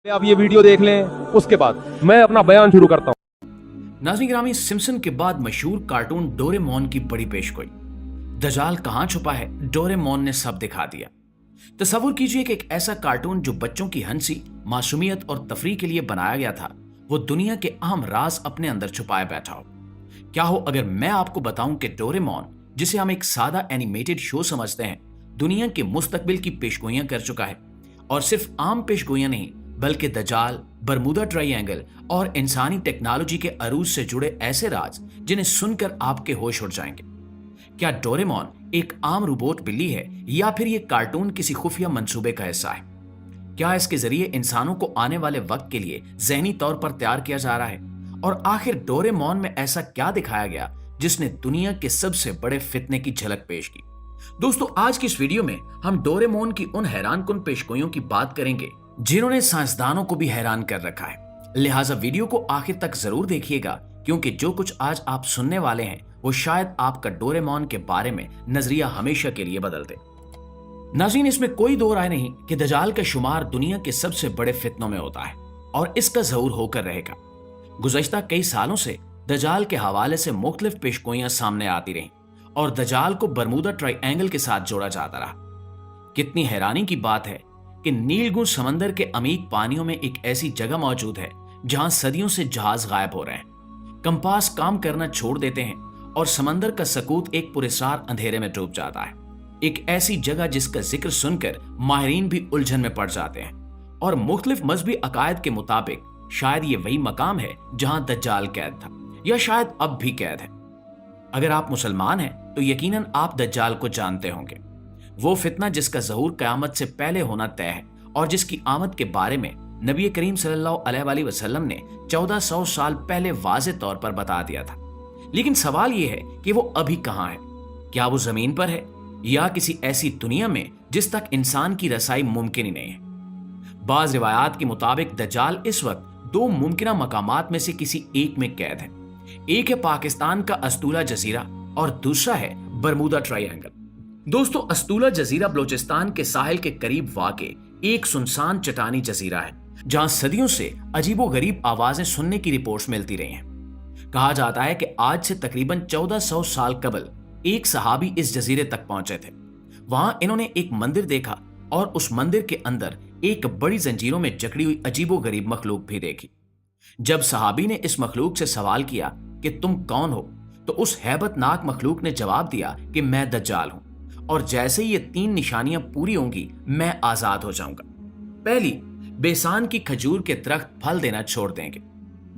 आप ये वीडियो देख लें, उसके बाद मैं अपना बयान शुरू करता हूँ। नाज़रीन गिरामी, सिम्पसन के बाद मशहूर कार्टून डोरेमोन की बड़ी पेशगोई। दजाल कहां छुपा है, डोरेमोन ने सब दिखा दिया। तसव्वुर कीजिए कि एक ऐसा कार्टून जो बच्चों की हंसी, मासूमियत और तफरीह के लिए बनाया गया था, वो दुनिया के अहम राज अपने अंदर छुपाए बैठा हो। क्या हो अगर मैं आपको बताऊं कि डोरेमोन, जिसे हम एक सादा एनिमेटेड शो समझते हैं, दुनिया के मुस्तकबिल की पेशगोइयां कर चुका है। और सिर्फ आम पेशगोइयां नहीं, बल्कि दजाल, बरमूदा ट्रायंगल और इंसानी टेक्नोलॉजी के अरूज से जुड़े ऐसे राज जिन्हें सुनकर आपके होश उड़ जाएंगे। क्या डोरेमोन एक आम रोबोट बिल्ली है या फिर ये कार्टून किसी खुफिया मंसूबे का हिस्सा है? क्या इसके जरिए इंसानों को आने वाले वक्त के लिए ज़हनी तौर पर तैयार किया जा रहा है? और आखिर डोरेमोन में ऐसा क्या दिखाया गया जिसने दुनिया के सबसे बड़े फितने की झलक पेश की? दोस्तों, आज की इस वीडियो में हम डोरेमोन की उन हैरानकुन पेशगोइयों की बात करेंगे जिन्होंने साइंसदानों को भी हैरान कर रखा है। लिहाजा वीडियो को आखिर तक जरूर देखिएगा, क्योंकि जो कुछ आज आप सुनने वाले हैं वो शायद आपका डोरेमोन के बारे में नजरिया हमेशा के लिए बदल दे। नाज़रीन, इसमें कोई दो राय नहीं कि दजाल का शुमार दुनिया के सबसे बड़े फितनों में होता है और इसका ज़हूर होकर रहेगा। गुज़श्ता कई सालों से दजाल के हवाले से मुख्तलिफ पेशगोइयां सामने आती रहीं और दजाल को बरमूदा ट्रायंगल के साथ जोड़ा जाता रहा। कितनी हैरानी की बात है कि नीलगुंज समंदर के अमीक पानियों में एक ऐसी जगह मौजूद है जहां सदियों से जहाज गायब हो रहे हैं, कंपास काम करना छोड़ देते हैं और समंदर का सकूत एक पुरस्कार अंधेरे में डूब जाता है। एक ऐसी जगह जिसका जिक्र सुनकर माहिरीन भी उलझन में पड़ जाते हैं और मुख्तलिफ मजहबी अकायद के मुताबिक शायद ये वही मकाम है जहां दज्जाल कैद था, या शायद अब भी कैद है। अगर आप मुसलमान हैं तो यकीनन आप दज्जाल को जानते होंगे, वो फितना जिसका ज़हूर क़यामत से पहले होना तय है और जिसकी आमद के बारे में नबी करीम सल्लल्लाहु अलैहि वसल्लम ने 1400 साल पहले वाज़े तौर पर बता दिया था। लेकिन सवाल यह है कि वो अभी कहाँ है? क्या वो जमीन पर है या किसी ऐसी दुनिया में जिस तक इंसान की रसाई मुमकिन ही नहीं है? बाज़ रिवायात के मुताबिक दज्जाल इस वक्त दो मुमकिन मकामात में से किसी एक में कैद है। एक है पाकिस्तान का अस्तूला जजीरा और दूसरा है बरमूदा ट्रायंगल। दोस्तों, अस्तूला जजीरा बलोचिस्तान के साहिल के करीब वाक़े एक सुनसान चटानी जजीरा है जहां सदियों से अजीबोगरीब आवाजें सुनने की रिपोर्ट्स मिलती रही हैं। कहा जाता है कि आज से तकरीबन 1400 साल कबल एक सहाबी इस जजीरे तक पहुंचे थे। वहां इन्होंने एक मंदिर देखा और उस मंदिर के अंदर एक बड़ी जंजीरों में जकड़ी हुई अजीबोगरीब मखलूक भी देखी। जब सहाबी ने इस मखलूक से सवाल किया कि तुम कौन हो, तो उस हैबतनाक मखलूक ने जवाब दिया कि मैं दज्जाल हूं और जैसे ही ये 3 निशानियां पूरी होंगी मैं आजाद हो जाऊंगा। पहली, बेसान की खजूर के दरख्त फल देना छोड़ देंगे।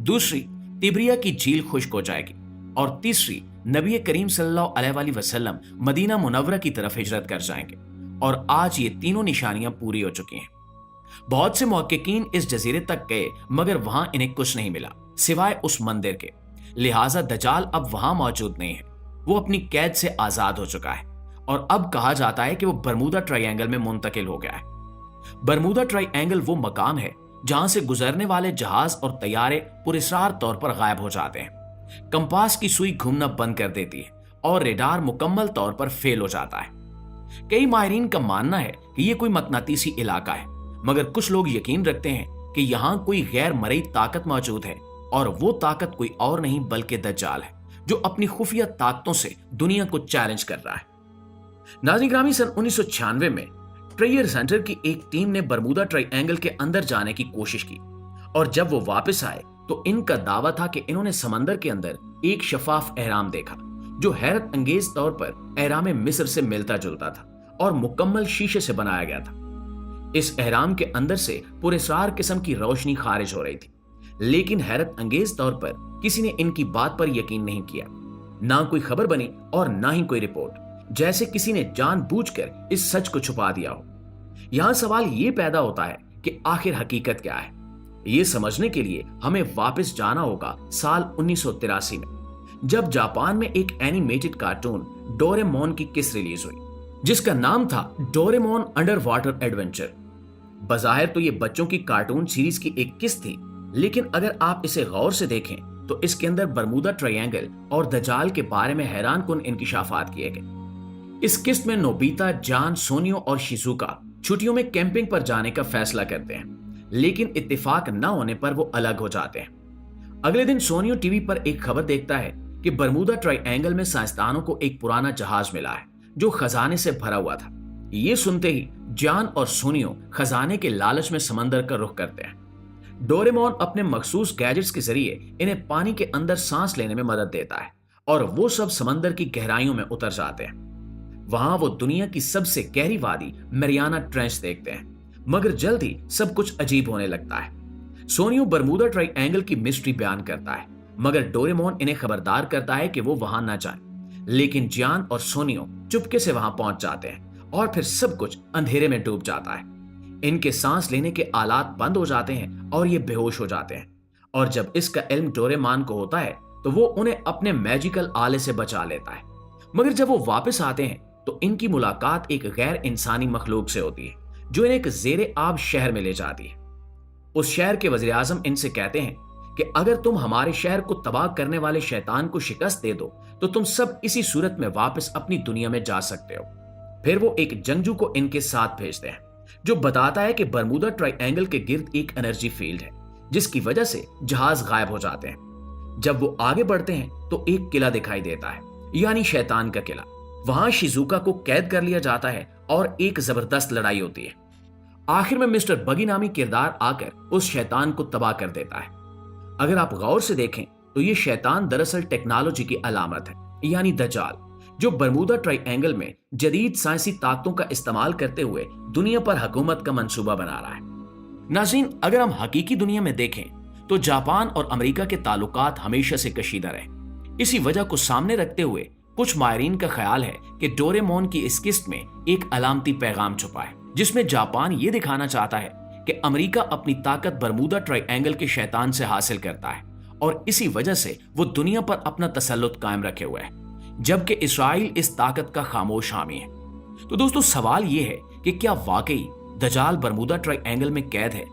दूसरी, तिब्रिया की झील खुश्क हो जाएगी। और तीसरी, नबी करीम सल्लल्लाहु अलैहि वसल्लम मदीना मुनव्वरा की तरफ हिजरत कर जाएंगे। और आज ये तीनों निशानियां पूरी हो चुकी हैं। बहुत से मुहक्किकीन इस जजीरे तक गए मगर वहां इन्हें कुछ नहीं मिला सिवाय उस मंदिर के। लिहाजा दज्जाल अब वहां मौजूद नहीं है, वो अपनी कैद से आजाद हो चुका है और अब कहा जाता है कि वो बरमूदा ट्रायंगल में मुंतकिल हो गया है। बरमूदा ट्रायंगल वो मकाम है जहां से गुजरने वाले जहाज और तैयारे पुरस्कार तौर पर गायब हो जाते हैं, कंपास की सुई घूमना बंद कर देती है और रेडार मुकम्मल तौर पर फेल हो जाता है। कई माहिरीन का मानना है कि यह कोई मकनातीसी इलाका है, मगर कुछ लोग यकीन रखते हैं कि यहाँ कोई गैर मरई ताकत मौजूद है और वो ताकत कोई और नहीं बल्कि दज्जाल है, जो अपनी खुफिया ताकतों से दुनिया को चैलेंज कर रहा है। नाज़रीन गिरामी, सन 1996 में ट्रेयर सेंटर की एक टीम ने बरमूदा ट्रायंगल के अंदर जाने की कोशिश की और जब वो वापस आए तो इनका दावा था कि इन्होंने समंदर के अंदर एक शफाफ एहराम देखा जो हैरत अंगेज तौर पर एहराम मिस्र से मिलता जुलता था और मुकम्मल शीशे से बनाया गया था। इस एहराम के अंदर से पुरस्कार किस्म की रोशनी खारिज हो रही थी, लेकिन हैरत अंगेज तौर पर किसी ने इनकी बात पर यकीन नहीं किया। ना कोई खबर बनी और ना ही कोई रिपोर्ट, जैसे किसी ने जानबूझकर इस सच को छुपा दिया हो। यहां सवाल ये पैदा होता है कि आखिर हकीकत क्या है। ये समझने के लिए हमें वापस जाना होगा साल 1983 में, जब जापान में एक एनिमेटेड कार्टून डोरेमोन की किस्त रिलीज हुई जिसका नाम था डोरेमोन अंडर वाटर एडवेंचर। बज़ाहिर तो ये बच्चों की कार्टून सीरीज की एक किस्त थी, लेकिन अगर आप इसे गौर से देखें तो इसके अंदर बरमूदा ट्रायंगल और दज्जाल के बारे में हैरानकुन इंकिशाफात किए गए। इस किस्त में नोबिता, जान, सोनियो और शिजुका छुट्टियों में कैंपिंग पर जाने का फैसला करते हैं, لیکن اتفاق نہ ہونے پر وہ الگ ہو جاتے ہیں۔ اگلے دن سونیو ٹی وی پر ایک خبر دیکھتا ہے کہ برمودا ٹرائی اینگل میں سائنسدانوں کو ایک پرانا جہاز ملا ہے جو خزانے سے بھرا ہوا تھا۔ یہ سنتے ہی جان اور سونیو خزانے کے لالچ میں سمندر کا رخ کرتے ہیں۔ ڈوریمون اپنے مخصوص گیجٹس کے ذریعے انہیں پانی کے اندر سانس لینے میں مدد دیتا ہے اور وہ سب سمندر کی گہرائیوں میں اتر جاتے ہیں۔ وہاں وہ دنیا کی سب سے گہری وادی میریانا ٹرینچ دیکھتے ہیں، مگر جلد ہی سب کچھ عجیب ہونے لگتا ہے۔ سونیو برمودا ٹرائی اینگل کی مسٹری بیان کرتا ہے، مگر ڈوریمون انہیں خبردار کرتا ہے کہ وہ وہاں نہ جائیں۔ لیکن جان اور سونیو چپکے سے وہاں پہنچ جاتے ہیں اور پھر سب کچھ اندھیرے میں ڈوب جاتا ہے۔ ان کے سانس لینے کے آلات بند ہو جاتے ہیں اور یہ بے ہوش ہو جاتے ہیں، اور جب اس کا علم ڈوریمان کو ہوتا ہے تو وہ انہیں اپنے میجیکل آلے سے بچا لیتا ہے۔ مگر جب وہ واپس آتے ہیں تو ان کی ملاقات ایک غیر انسانی مخلوق سے ہوتی ہے جو انہیں ایک زیر آب شہر میں لے جاتی ہے۔ اس شہر کے وزیر اعظم ان سے کہتے ہیں کہ اگر تم ہمارے شہر کو تباہ کرنے والے شیطان کو شکست دے دو تو تم سب اسی صورت میں واپس اپنی دنیا میں جا سکتے ہو۔ پھر وہ ایک جنگجو کو ان کے ساتھ بھیجتے ہیں جو بتاتا ہے کہ برمودا ٹرائی اینگل کے گرد ایک انرجی فیلڈ ہے جس کی وجہ سے جہاز غائب ہو جاتے ہیں۔ جب وہ آگے بڑھتے ہیں تو ایک قلعہ دکھائی دیتا ہے، یعنی شیطان کا قلعہ۔ وہاں شیزوکا کو قید کر لیا جاتا ہے اور ایک زبردست لڑائی ہوتی ہے۔ آخر میں مسٹر بگی نامی کردار آ کر اس شیطان کو تباہ کر دیتا ہے۔ اگر آپ غور سے دیکھیں تو یہ شیطان دراصل ٹیکنالوجی کی علامت ہے، یعنی دجال، جو برمودا ٹرائی اینگل میں جدید سائنسی طاقتوں کا استعمال کرتے ہوئے دنیا پر حکومت کا منصوبہ بنا رہا ہے۔ ناظرین، اگر ہم حقیقی دنیا میں دیکھیں تو جاپان اور امریکہ کے تعلقات ہمیشہ سے کشیدہ رہے۔ اسی وجہ کو سامنے رکھتے ہوئے کچھ ماہرین کا خیال ہے کہ ڈوریمون کی اس قسط میں ایک علامتی پیغام چھپا ہے جس میں جاپان یہ دکھانا چاہتا ہے کہ امریکہ اپنی طاقت برمودا ٹرائی اینگل کے شیطان سے حاصل کرتا ہے اور اسی وجہ سے وہ دنیا پر اپنا تسلط قائم رکھے ہوئے ہے، جبکہ اسرائیل اس طاقت کا خاموش حامی ہے۔ تو دوستو، سوال یہ ہے کہ کیا واقعی دجال برمودا ٹرائی اینگل میں قید ہے؟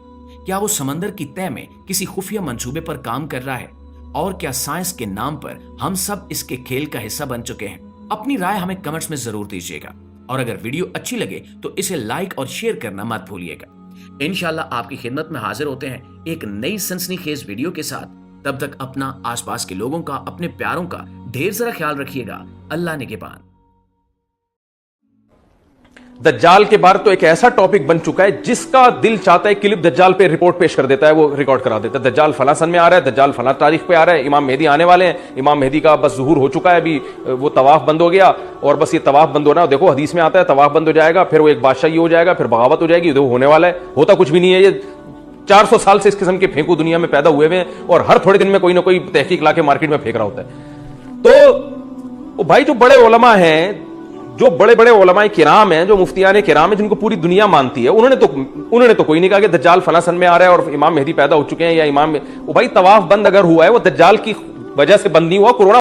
کیا وہ سمندر کی تہہ میں کسی خفیہ منصوبے پر کام کر رہا ہے؟ اور کیا سائنس کے نام پر ہم سب اس کے کھیل کا حصہ بن چکے ہیں؟ اپنی رائے ہمیں کمنٹس میں ضرور دیجیے گا، اور اگر ویڈیو اچھی لگے تو اسے لائک اور شیئر کرنا مت بھولیے گا۔ انشاءاللہ آپ کی خدمت میں حاضر ہوتے ہیں ایک نئی سنسنی خیز ویڈیو کے ساتھ۔ تب تک اپنا، آس پاس کے لوگوں کا، اپنے پیاروں کا ڈھیر سارا خیال رکھیے گا۔ اللہ نگہبان۔ دجال کے بارے تو ایک ایسا ٹاپک بن چکا ہے جس کا دل چاہتا ہے کلپ دجال پہ رپورٹ پیش کر دیتا ہے، وہ ریکارڈ کرا دیتا ہے، دجال فلاں سن میں آ رہا ہے، دجال فلاں تاریخ پہ آ رہا ہے، امام مہدی آنے والے ہیں، امام مہدی کا بس ظہور ہو چکا ہے، ابھی وہ طواف بند ہو گیا اور بس یہ طواف بند ہونا، دیکھو حدیث میں آتا ہے طواف بند ہو جائے گا، پھر وہ ایک بادشاہ یہ ہو جائے گا، پھر بغاوت ہو جائے گی، وہ ہونے والا ہے، ہوتا کچھ بھی نہیں ہے۔ یہ 400 سال سے اس قسم کے پھینکو دنیا میں پیدا ہوئے ہوئے ہیں اور ہر تھوڑے دن میں کوئی نہ کوئی تحقیق لا کے مارکیٹ میں پھینک رہا ہوتا ہے۔ تو بھائی جو بڑے علماء ہیں، جو بڑے بڑے علماء کرام ہیں، جو مفتیان کرام ہیں، جن کو پوری دنیا مانتی ہے، انہوں نے تو کوئی نہیں کہا کہ دجال فلاں سن میں آ رہا ہے اور امام مہدی پیدا ہو چکے ہیں، یا امام بھائی طواف بند اگر ہوا ہے وہ دجال کی وجہ سے بند نہیں ہوا، کورونا